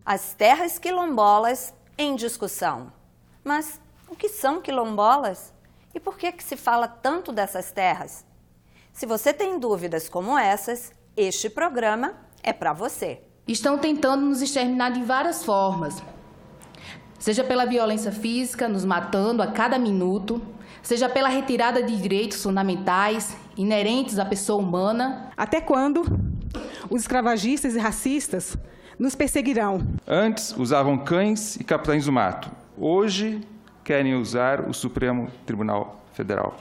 As terras quilombolas em discussão. Mas o que são quilombolas? E por que se fala tanto dessas terras? Se você tem dúvidas como essas, este programa é para você. Estão tentando nos exterminar de várias formas. Seja pela violência física, nos matando a cada minuto, seja pela retirada de direitos fundamentais inerentes à pessoa humana. Até quando os escravagistas e racistas nos perseguirão? Antes usavam cães e capitães do mato. Hoje querem usar o Supremo Tribunal Federal.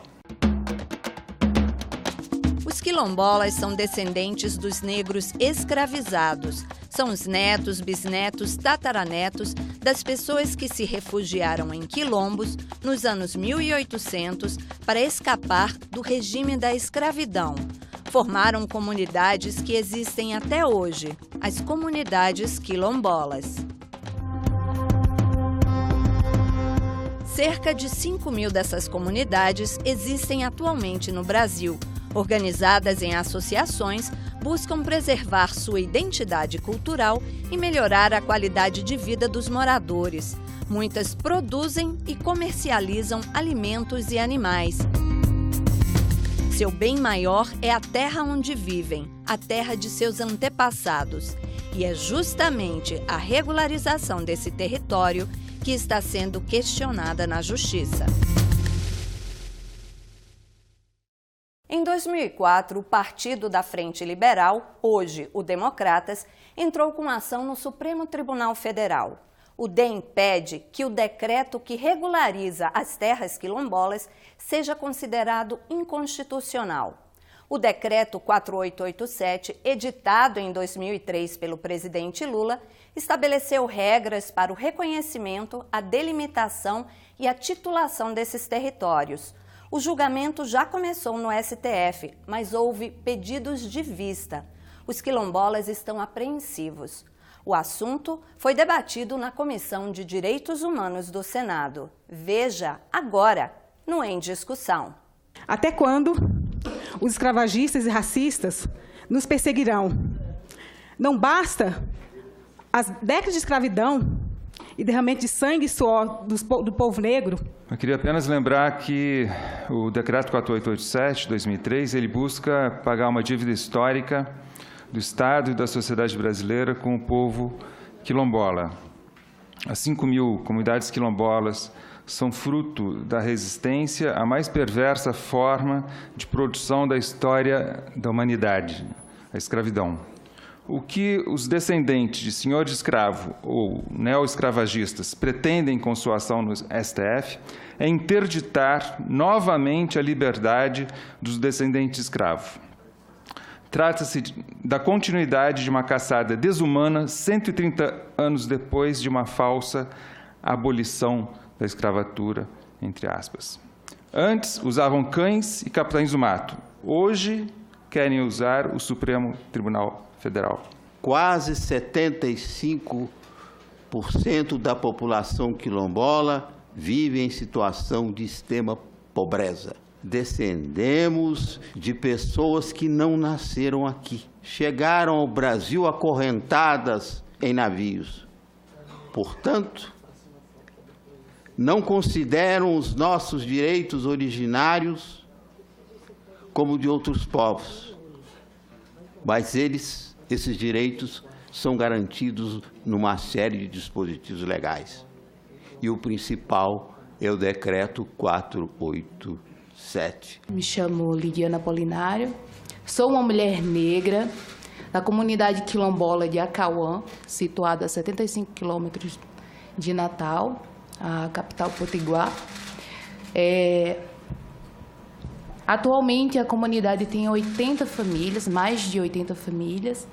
Os quilombolas são descendentes dos negros escravizados. São os netos, bisnetos, tataranetos das pessoas que se refugiaram em quilombos nos anos 1800 para escapar do regime da escravidão. Formaram comunidades que existem até hoje, as comunidades quilombolas. Cerca de 5.000 dessas comunidades existem atualmente no Brasil. Organizadas em associações, buscam preservar sua identidade cultural e melhorar a qualidade de vida dos moradores. Muitas produzem e comercializam alimentos e animais. Seu bem maior é a terra onde vivem, a terra de seus antepassados. E é justamente a regularização desse território que está sendo questionada na Justiça. Em 2004, o Partido da Frente Liberal, hoje o Democratas, entrou com ação no Supremo Tribunal Federal. O DEM pede que o decreto que regulariza as terras quilombolas seja considerado inconstitucional. O decreto 4887, editado em 2003 pelo presidente Lula, estabeleceu regras para o reconhecimento, a delimitação e a titulação desses territórios. O julgamento já começou no STF, mas houve pedidos de vista. Os quilombolas estão apreensivos. O assunto foi debatido na Comissão de Direitos Humanos do Senado. Veja agora no Em Discussão. Até quando os escravagistas e racistas nos perseguirão? Não basta as décadas de escravidão e derramamento de sangue e suor do povo negro? Eu queria apenas lembrar que o decreto 4887 de 2003, ele busca pagar uma dívida histórica do Estado e da sociedade brasileira com o povo quilombola. As 5.000 comunidades quilombolas são fruto da resistência à mais perversa forma de produção da história da humanidade, a escravidão. O que os descendentes de senhor de escravo ou neo-escravagistas pretendem com sua ação no STF é interditar novamente a liberdade dos descendentes de escravo. Trata-se da continuidade de uma caçada desumana 130 anos depois de uma falsa abolição da escravatura, entre aspas. Antes usavam cães e capitães do mato. Hoje querem usar o Supremo Tribunal Federal. Quase 75% da população quilombola vive em situação de extrema pobreza. Descendemos de pessoas que não nasceram aqui. Chegaram ao Brasil acorrentadas em navios. Portanto, não consideram os nossos direitos originários como de outros povos. Mas esses direitos são garantidos numa série de dispositivos legais. E o principal é o decreto 487. Me chamo Lidiana Apolinário, sou uma mulher negra da comunidade quilombola de Acauã, situada a 75 quilômetros de Natal, a capital potiguar. Atualmente a comunidade tem 80 famílias, mais de 80 famílias,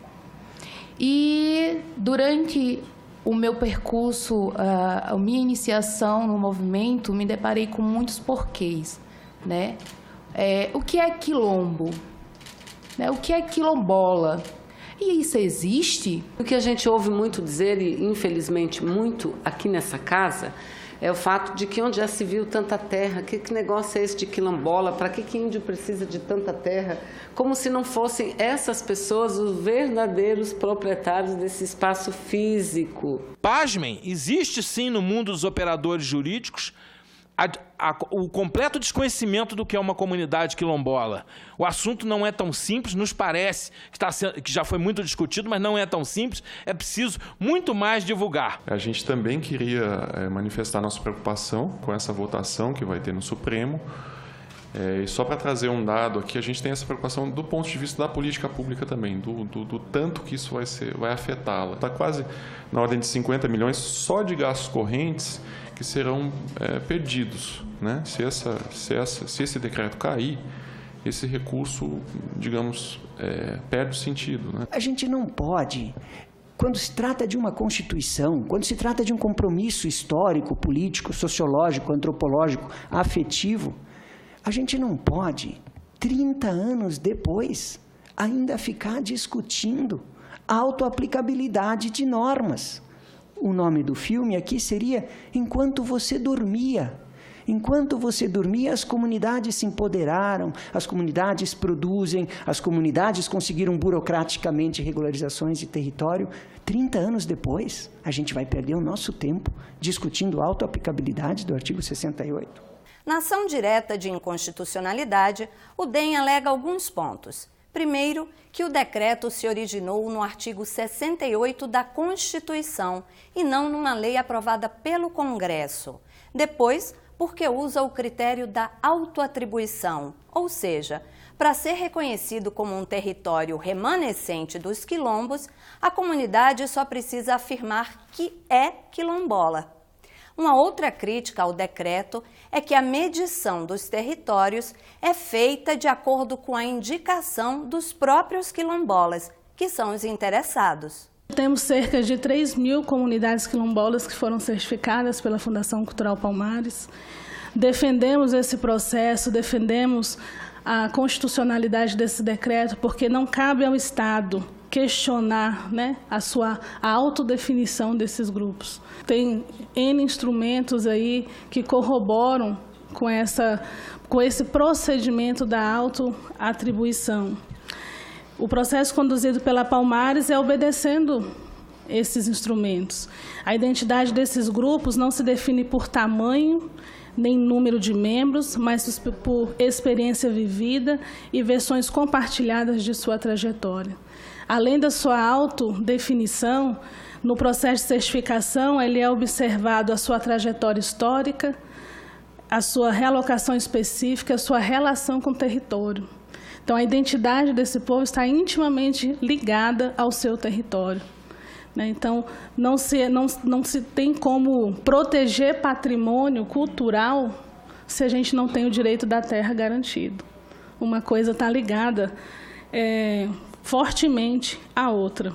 e durante o meu percurso, a minha iniciação no movimento, me deparei com muitos porquês, né? O que é quilombo? O que é quilombola? E isso existe? O que a gente ouve muito dizer, e infelizmente muito aqui nessa casa, é o fato de que onde já se viu tanta terra, que negócio é esse de quilombola, para que índio precisa de tanta terra? Como se não fossem essas pessoas os verdadeiros proprietários desse espaço físico. Pasmem, existe sim no mundo dos operadores jurídicos o completo desconhecimento do que é uma comunidade quilombola. O assunto não é tão simples, nos parece que já foi muito discutido, mas não é tão simples, é preciso muito mais divulgar. A gente também queria manifestar nossa preocupação com essa votação que vai ter no Supremo. E só para trazer um dado aqui, a gente tem essa preocupação do ponto de vista da política pública também, do tanto que isso vai afetá-la. Está quase na ordem de 50 milhões só de gastos correntes que serão perdidos, né? Se esse decreto cair, esse recurso, digamos, perde o sentido, né? A gente não pode, quando se trata de uma Constituição, quando se trata de um compromisso histórico, político, sociológico, antropológico, afetivo, a gente não pode, 30 anos depois, ainda ficar discutindo a autoaplicabilidade de normas. O nome do filme aqui seria Enquanto Você Dormia. Enquanto você dormia, as comunidades se empoderaram, as comunidades produzem, as comunidades conseguiram burocraticamente regularizações de território. 30 anos depois, a gente vai perder o nosso tempo discutindo a autoaplicabilidade do artigo 68. Na ação direta de inconstitucionalidade, o DEM alega alguns pontos. Primeiro, que o decreto se originou no artigo 68 da Constituição e não numa lei aprovada pelo Congresso. Depois, porque usa o critério da autoatribuição, ou seja, para ser reconhecido como um território remanescente dos quilombos, a comunidade só precisa afirmar que é quilombola. Uma outra crítica ao decreto é que a medição dos territórios é feita de acordo com a indicação dos próprios quilombolas, que são os interessados. Temos cerca de 3.000 comunidades quilombolas que foram certificadas pela Fundação Cultural Palmares. Defendemos esse processo, defendemos a constitucionalidade desse decreto, porque não cabe ao Estado questionar, né, a autodefinição desses grupos. Tem N instrumentos aí que corroboram com esse procedimento da autoatribuição. O processo conduzido pela Palmares é obedecendo esses instrumentos. A identidade desses grupos não se define por tamanho, nem número de membros, mas por experiência vivida e versões compartilhadas de sua trajetória. Além da sua autodefinição, no processo de certificação, ele é observado a sua trajetória histórica, a sua realocação específica, a sua relação com o território. Então, a identidade desse povo está intimamente ligada ao seu território. Então, não se tem como proteger patrimônio cultural se a gente não tem o direito da terra garantido. Uma coisa está ligada fortemente à outra.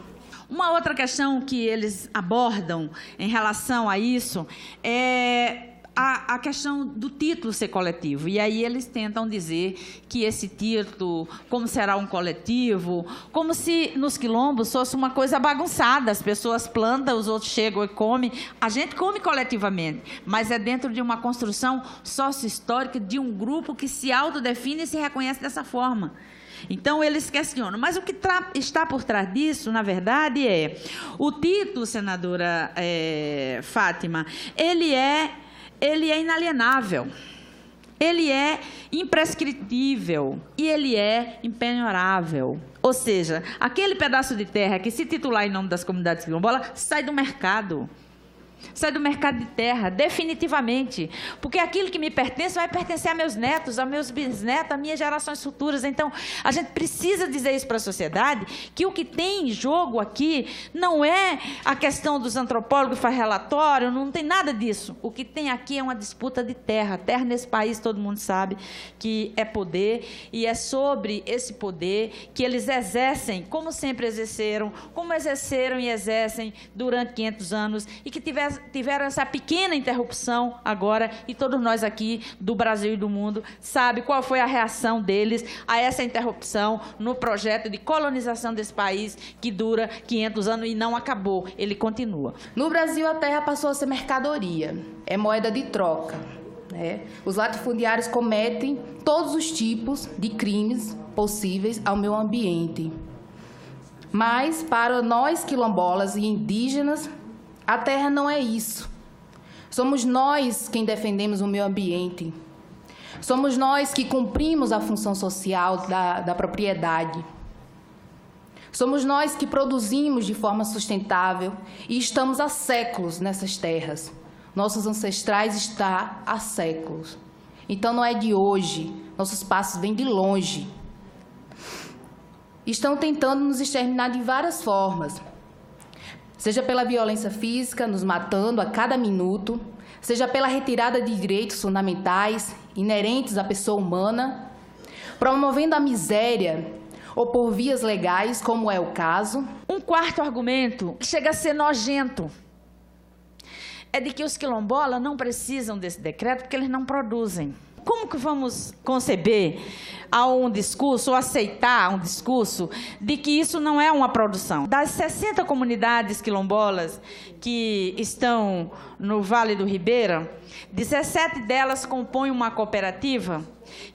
Uma outra questão que eles abordam em relação a isso é a questão do título ser coletivo. E aí eles tentam dizer que esse título, como será um coletivo, como se nos quilombos fosse uma coisa bagunçada, as pessoas plantam, os outros chegam e comem. A gente come coletivamente, mas é dentro de uma construção sócio-histórica de um grupo que se autodefine e se reconhece dessa forma. Então, eles questionam. Mas o que está por trás disso, na verdade, é o título, senadora Fátima, ele é inalienável, ele é imprescritível e ele é impenhorável. Ou seja, aquele pedaço de terra que se titular em nome das comunidades quilombolas sai do mercado. Sai do mercado de terra, definitivamente. Porque aquilo que me pertence vai pertencer a meus netos, a meus bisnetos, a minhas gerações futuras. Então, a gente precisa dizer isso para a sociedade, que o que tem em jogo aqui não é a questão dos antropólogos que faz relatório, não tem nada disso. O que tem aqui é uma disputa de terra. Terra nesse país, todo mundo sabe que é poder, e é sobre esse poder que eles exercem, como sempre exerceram, como exerceram e exercem durante 500 anos, e que tiveram tiveram essa pequena interrupção agora, e todos nós aqui do Brasil e do mundo sabem qual foi a reação deles a essa interrupção no projeto de colonização desse país que dura 500 anos e não acabou, ele continua. No Brasil, a terra passou a ser mercadoria, é moeda de troca. Os latifundiários cometem todos os tipos de crimes possíveis ao meio ambiente. Mas, para nós quilombolas e indígenas, a terra não é isso. Somos nós quem defendemos o meio ambiente. Somos nós que cumprimos a função social da propriedade. Somos nós que produzimos de forma sustentável e estamos há séculos nessas terras. Nossos ancestrais estão há séculos. Então, não é de hoje. Nossos passos vêm de longe. Estão tentando nos exterminar de várias formas. Seja pela violência física, nos matando a cada minuto, seja pela retirada de direitos fundamentais inerentes à pessoa humana, promovendo a miséria ou por vias legais, como é o caso. Um quarto argumento que chega a ser nojento é de que os quilombolas não precisam desse decreto porque eles não produzem. Como que vamos conceber um discurso, ou aceitar um discurso, de que isso não é uma produção? Das 60 comunidades quilombolas que estão no Vale do Ribeira, 17 delas compõem uma cooperativa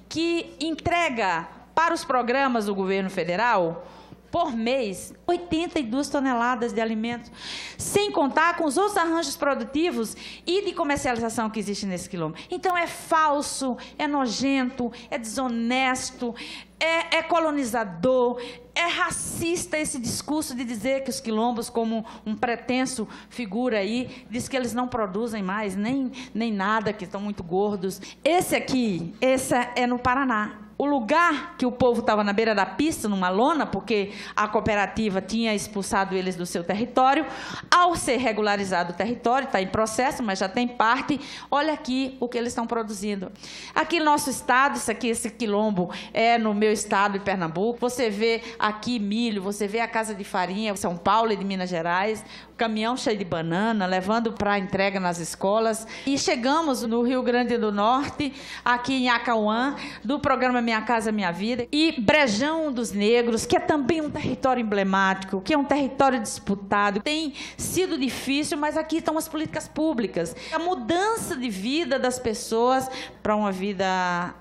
que entrega para os programas do governo federal, por mês, 82 toneladas de alimentos, sem contar com os outros arranjos produtivos e de comercialização que existem nesse quilombo. Então, é falso, é nojento, é desonesto, é colonizador, é racista esse discurso de dizer que os quilombos, como um pretenso figura aí, diz que eles não produzem mais nem nada, que estão muito gordos. Esse é no Paraná. O lugar que o povo estava na beira da pista, numa lona, porque a cooperativa tinha expulsado eles do seu território. Ao ser regularizado o território, está em processo, mas já tem parte, olha aqui o que eles estão produzindo. Aqui no nosso estado, esse quilombo é no meu estado de Pernambuco, você vê aqui milho, você vê a casa de farinha, São Paulo e de Minas Gerais, caminhão cheio de banana, levando para entrega nas escolas. E chegamos no Rio Grande do Norte, aqui em Acauã, do programa Minha Casa Minha Vida, e Brejão dos Negros, que é também um território emblemático, que é um território disputado. Tem sido difícil, mas aqui estão as políticas públicas. A mudança de vida das pessoas para uma vida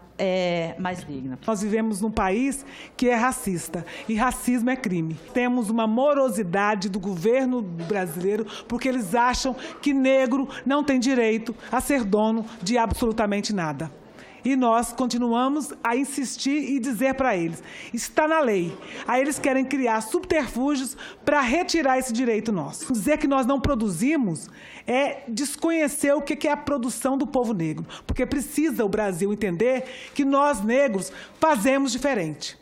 mais digna. Nós vivemos num país que é racista, e racismo é crime. Temos uma morosidade do governo brasileiro porque eles acham que negro não tem direito a ser dono de absolutamente nada. E nós continuamos a insistir e dizer para eles, está na lei. Aí eles querem criar subterfúgios para retirar esse direito nosso. Dizer que nós não produzimos é desconhecer o que é a produção do povo negro, porque precisa o Brasil entender que nós, negros, fazemos diferente.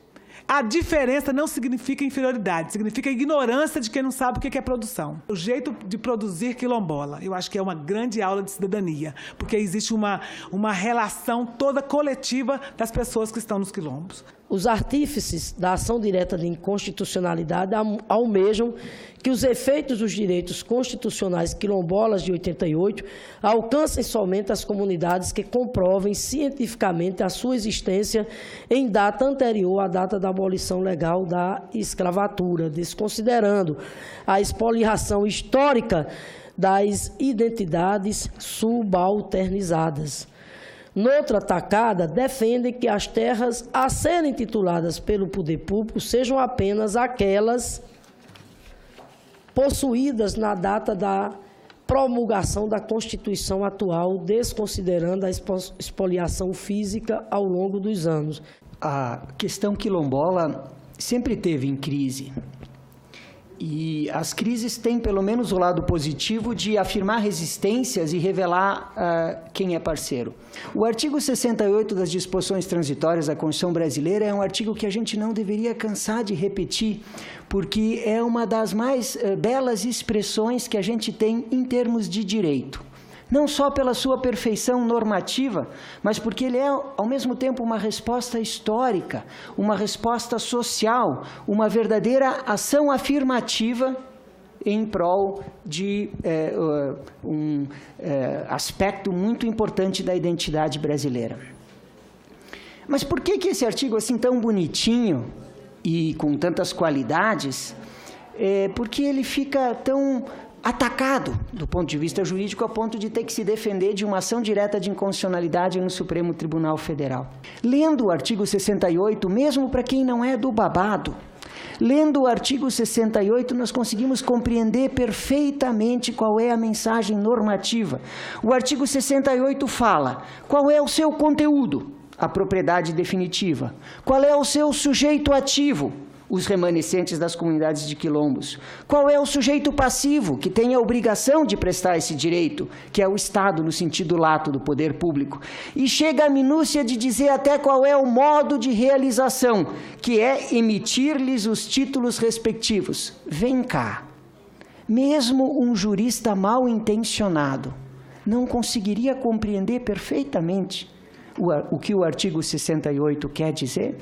A diferença não significa inferioridade, significa ignorância de quem não sabe o que é produção. O jeito de produzir quilombola, eu acho que é uma grande aula de cidadania, porque existe uma relação toda coletiva das pessoas que estão nos quilombos. Os artífices da ação direta de inconstitucionalidade almejam que os efeitos dos direitos constitucionais quilombolas de 88 alcancem somente as comunidades que comprovem cientificamente a sua existência em data anterior à data da abolição legal da escravatura, desconsiderando a expoliação histórica das identidades subalternizadas. Noutra tacada, defendem que as terras a serem tituladas pelo poder público sejam apenas aquelas possuídas na data da promulgação da Constituição atual, desconsiderando a expoliação física ao longo dos anos. A questão quilombola sempre esteve em crise. E as crises têm pelo menos o lado positivo de afirmar resistências e revelar quem é parceiro. O artigo 68 das disposições transitórias da Constituição brasileira é um artigo que a gente não deveria cansar de repetir, porque é uma das mais belas expressões que a gente tem em termos de direito. Não só pela sua perfeição normativa, mas porque ele é, ao mesmo tempo, uma resposta histórica, uma resposta social, uma verdadeira ação afirmativa em prol de aspecto muito importante da identidade brasileira. Mas por que esse artigo assim tão bonitinho e com tantas qualidades, porque ele fica tão atacado do ponto de vista jurídico a ponto de ter que se defender de uma ação direta de inconstitucionalidade no Supremo Tribunal Federal. Lendo o artigo 68, mesmo para quem não é do babado, lendo o artigo 68, nós conseguimos compreender perfeitamente qual é a mensagem normativa. O artigo 68 fala qual é o seu conteúdo, a propriedade definitiva, qual é o seu sujeito ativo, os remanescentes das comunidades de quilombos. Qual é o sujeito passivo que tem a obrigação de prestar esse direito, que é o Estado no sentido lato do poder público. E chega a minúcia de dizer até qual é o modo de realização, que é emitir-lhes os títulos respectivos. Vem cá, mesmo um jurista mal intencionado não conseguiria compreender perfeitamente o que o artigo 68 quer dizer?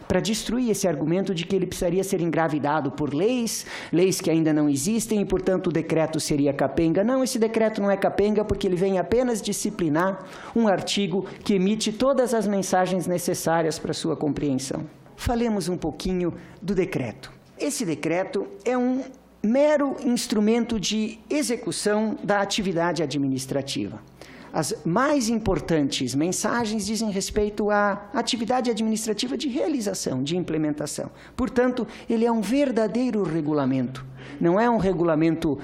Para destruir esse argumento de que ele precisaria ser engravidado por leis que ainda não existem e, portanto, o decreto seria capenga. Não, esse decreto não é capenga porque ele vem apenas disciplinar um artigo que emite todas as mensagens necessárias para sua compreensão. Falemos um pouquinho do decreto. Esse decreto é um mero instrumento de execução da atividade administrativa. As mais importantes mensagens dizem respeito à atividade administrativa de realização, de implementação. Portanto, ele é um verdadeiro regulamento. Não é um regulamento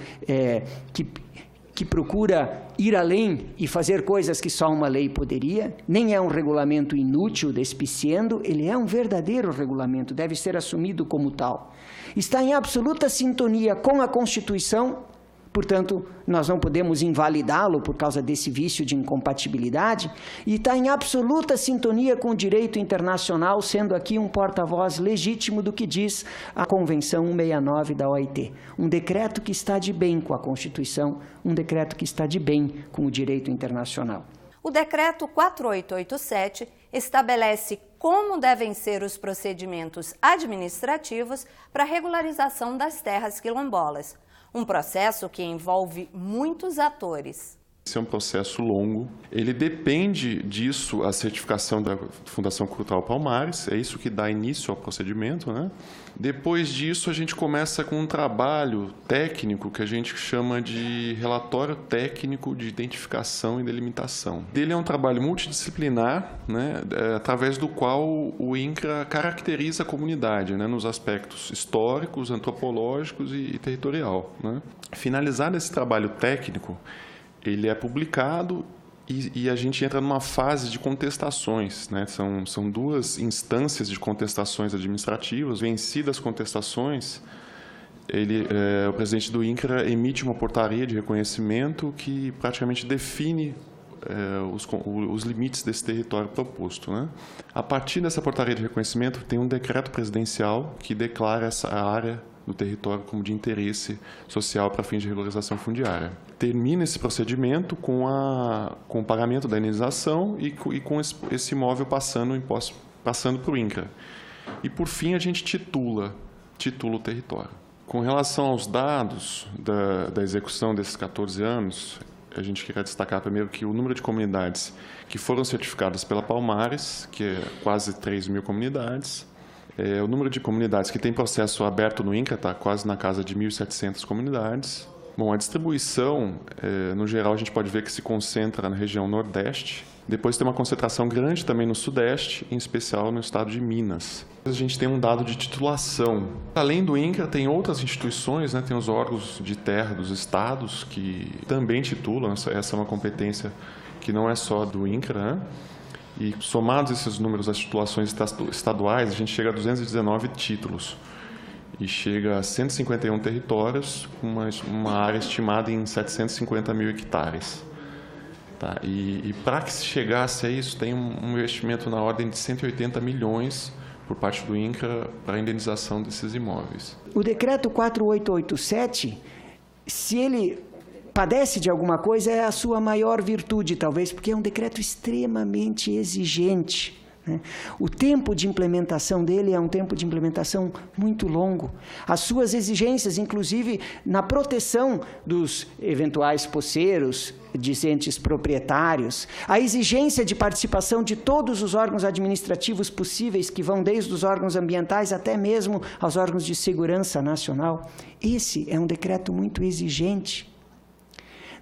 que procura ir além e fazer coisas que só uma lei poderia, nem é um regulamento inútil, despiciando, ele é um verdadeiro regulamento, deve ser assumido como tal. Está em absoluta sintonia com a Constituição. Portanto, nós não podemos invalidá-lo por causa desse vício de incompatibilidade, e está em absoluta sintonia com o direito internacional, sendo aqui um porta-voz legítimo do que diz a Convenção 169 da OIT. Um decreto que está de bem com a Constituição, um decreto que está de bem com o direito internacional. O decreto 4887 estabelece como devem ser os procedimentos administrativos para a regularização das terras quilombolas. Um processo que envolve muitos atores. Esse é um processo longo. Ele depende disso, a certificação da Fundação Cultural Palmares, é isso que dá início ao procedimento, né? Depois disso, a gente começa com um trabalho técnico que a gente chama de relatório técnico de identificação e delimitação. Ele é um trabalho multidisciplinar, né, através do qual o INCRA caracteriza a comunidade, né, nos aspectos históricos, antropológicos e territorial, né? Finalizado esse trabalho técnico, ele é publicado e a gente entra numa fase de contestações, né? São duas instâncias de contestações administrativas. Vencidas as contestações, o presidente do INCRA emite uma portaria de reconhecimento que praticamente define os limites desse território proposto, né? A partir dessa portaria de reconhecimento, tem um decreto presidencial que declara essa área do território como de interesse social para fins de regularização fundiária. Termina esse procedimento com o pagamento da indenização e com esse imóvel passando para o INCRA. E, por fim, a gente titula o território. Com relação aos dados da execução desses 14 anos, a gente queria destacar primeiro que o número de comunidades que foram certificadas pela Palmares, que é quase 3 mil comunidades, o número de comunidades que tem processo aberto no INCRA está quase na casa de 1.700 comunidades. Bom, a distribuição, no geral, a gente pode ver que se concentra na região Nordeste. Depois tem uma concentração grande também no Sudeste, em especial no estado de Minas. A gente tem um dado de titulação. Além do INCRA, tem outras instituições, né? Tem os órgãos de terra dos estados que também titulam. Essa é uma competência que não é só do INCRA, né? E somados esses números das titulações estaduais, a gente chega a 219 títulos e chega a 151 territórios, com uma área estimada em 750 mil hectares. Tá? E para que se chegasse a isso, tem um investimento na ordem de 180 milhões por parte do INCRA para a indenização desses imóveis. O decreto 4887, se ele padece de alguma coisa, é a sua maior virtude, talvez, porque é um decreto extremamente exigente O tempo de implementação dele é um tempo de implementação muito longo. As suas exigências, inclusive na proteção dos eventuais posseiros, discentes proprietários, a exigência de participação de todos os órgãos administrativos possíveis, que vão desde os órgãos ambientais até mesmo aos órgãos de segurança nacional. Esse é um decreto muito exigente.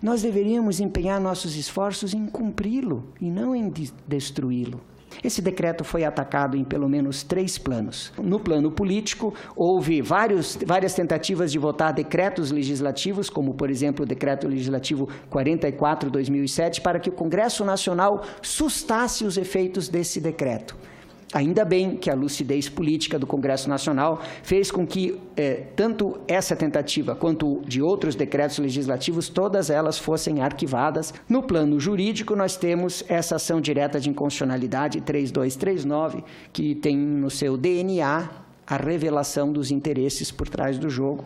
Nós deveríamos empenhar nossos esforços em cumpri-lo e não em destruí-lo. Esse decreto foi atacado em pelo menos 3 planos. No plano político, houve várias tentativas de votar decretos legislativos, como, por exemplo, o Decreto Legislativo 44/2007, para que o Congresso Nacional sustasse os efeitos desse decreto. Ainda bem que a lucidez política do Congresso Nacional fez com que tanto essa tentativa quanto de outros decretos legislativos, todas elas fossem arquivadas. No plano jurídico, nós temos essa ação direta de inconstitucionalidade 3239, que tem no seu DNA a revelação dos interesses por trás do jogo.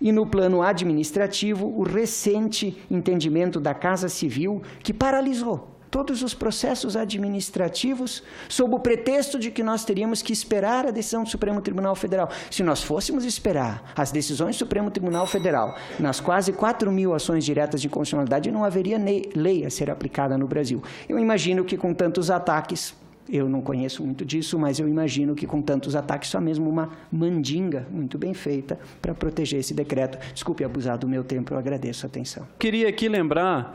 E no plano administrativo, o recente entendimento da Casa Civil, que paralisou todos os processos administrativos, sob o pretexto de que nós teríamos que esperar a decisão do Supremo Tribunal Federal. Se nós fôssemos esperar as decisões do Supremo Tribunal Federal nas quase 4.000 ações diretas de inconstitucionalidade, não haveria lei a ser aplicada no Brasil. Eu imagino que com tantos ataques, eu não conheço muito disso, mas eu imagino que com tantos ataques, só mesmo uma mandinga muito bem feita para proteger esse decreto. Desculpe abusar do meu tempo, eu agradeço a atenção. Queria aqui lembrar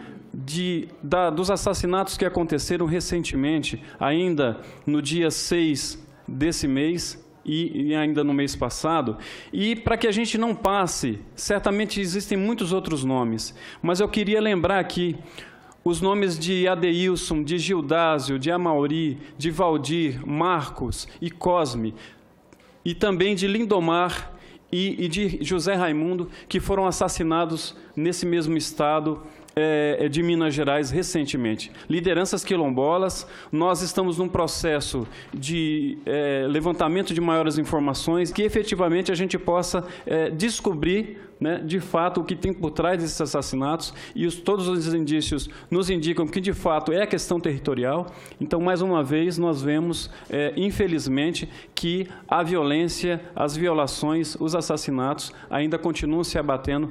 dos assassinatos que aconteceram recentemente, ainda no dia 6 desse mês e ainda no mês passado, e para que a gente não passe, certamente existem muitos outros nomes, mas eu queria lembrar aqui os nomes de Adeilson, de Gildásio, de Amauri, de Valdir, Marcos e Cosme, e também de Lindomar e de José Raimundo, que foram assassinados nesse mesmo estado de Minas Gerais recentemente. Lideranças quilombolas, nós estamos num processo de levantamento de maiores informações, que efetivamente a gente possa descobrir, de fato, o que tem por trás desses assassinatos, e todos os indícios nos indicam que, de fato, é a questão territorial. Então, mais uma vez, nós vemos, infelizmente, que a violência, as violações, os assassinatos ainda continuam se abatendo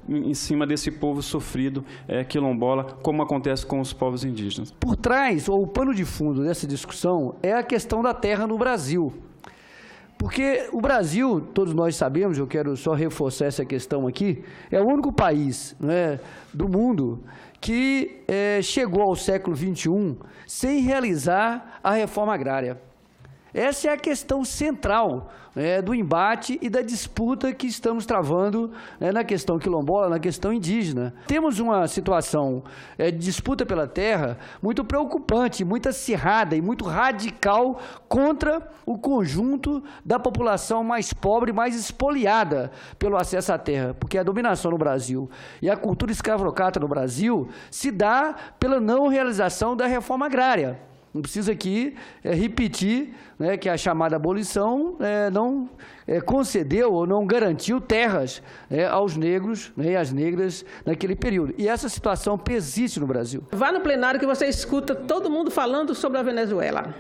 em cima desse povo sofrido quilombola, como acontece com os povos indígenas. Por trás, ou o pano de fundo dessa discussão, é a questão da terra no Brasil. Porque o Brasil, todos nós sabemos, eu quero só reforçar essa questão aqui, é o único país do mundo que chegou ao século XXI sem realizar a reforma agrária. Essa é a questão central do embate e da disputa que estamos travando na questão quilombola, na questão indígena. Temos uma situação de disputa pela terra muito preocupante, muito acirrada e muito radical contra o conjunto da população mais pobre, mais espoliada pelo acesso à terra, porque a dominação no Brasil e a cultura escravocrata no Brasil se dá pela não realização da reforma agrária. Não precisa aqui repetir que a chamada abolição não concedeu ou não garantiu terras aos negros e às negras naquele período. E essa situação persiste no Brasil. Vá no plenário que você escuta todo mundo falando sobre a Venezuela.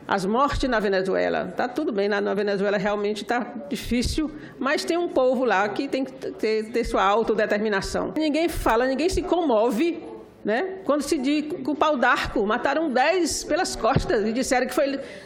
As mortes na Venezuela. Está tudo bem, na Venezuela realmente está difícil, mas tem um povo lá que tem que ter sua autodeterminação. Ninguém fala, ninguém se comove. Quando se diz com o pau d'arco, mataram 10 pelas costas e disseram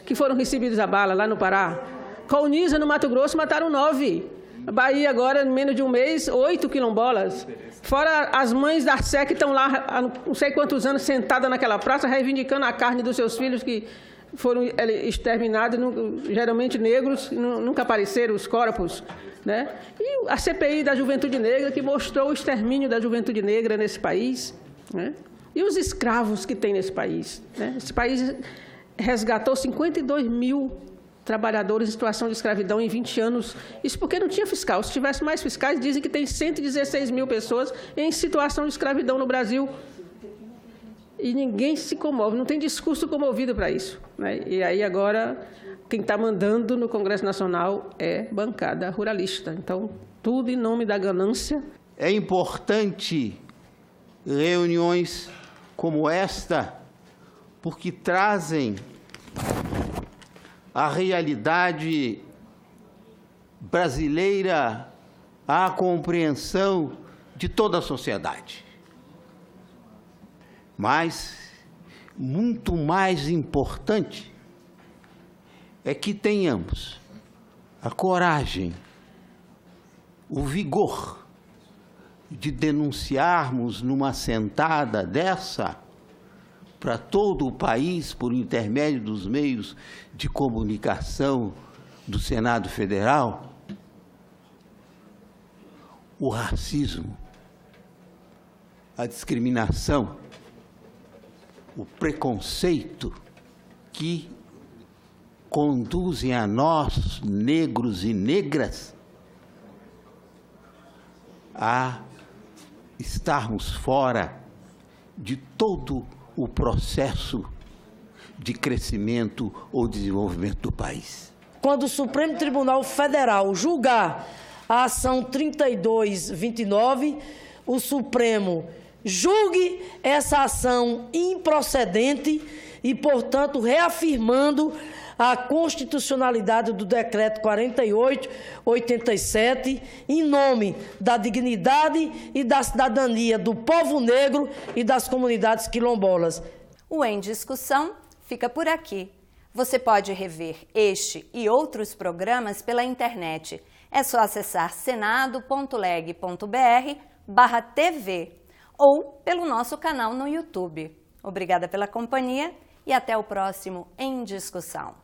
que foram recebidos a bala lá no Pará. Colniza, no Mato Grosso, mataram 9. A Bahia agora, em menos de um mês, 8 quilombolas. Fora as mães da Sé que estão lá há não sei quantos anos sentadas naquela praça reivindicando a carne dos seus filhos que foram exterminados, geralmente negros, nunca apareceram os corpos. E a CPI da Juventude Negra, que mostrou o extermínio da juventude negra nesse país. E os escravos que tem nesse país. Esse país resgatou 52 mil trabalhadores em situação de escravidão em 20 anos. Isso porque não tinha fiscal. Se tivesse mais fiscais, dizem que tem 116 mil pessoas em situação de escravidão no Brasil. E ninguém se comove, não tem discurso comovido para isso. E aí agora, quem está mandando no Congresso Nacional é bancada ruralista. Então, tudo em nome da ganância. É importante reuniões como esta, porque trazem a realidade brasileira, à compreensão de toda a sociedade. Mas, muito mais importante, é que tenhamos a coragem, o vigor de denunciarmos numa sentada dessa para todo o país, por intermédio dos meios de comunicação do Senado Federal, o racismo, a discriminação, o preconceito que conduzem a nós, negros e negras, a estarmos fora de todo o processo de crescimento ou desenvolvimento do país. Quando o Supremo Tribunal Federal julgar a ação 3229, o Supremo julgue essa ação improcedente e, portanto, reafirmando a constitucionalidade do Decreto 4887, em nome da dignidade e da cidadania do povo negro e das comunidades quilombolas. O Em Discussão fica por aqui. Você pode rever este e outros programas pela internet. É só acessar senado.leg.br/TV ou pelo nosso canal no YouTube. Obrigada pela companhia e até o próximo Em Discussão.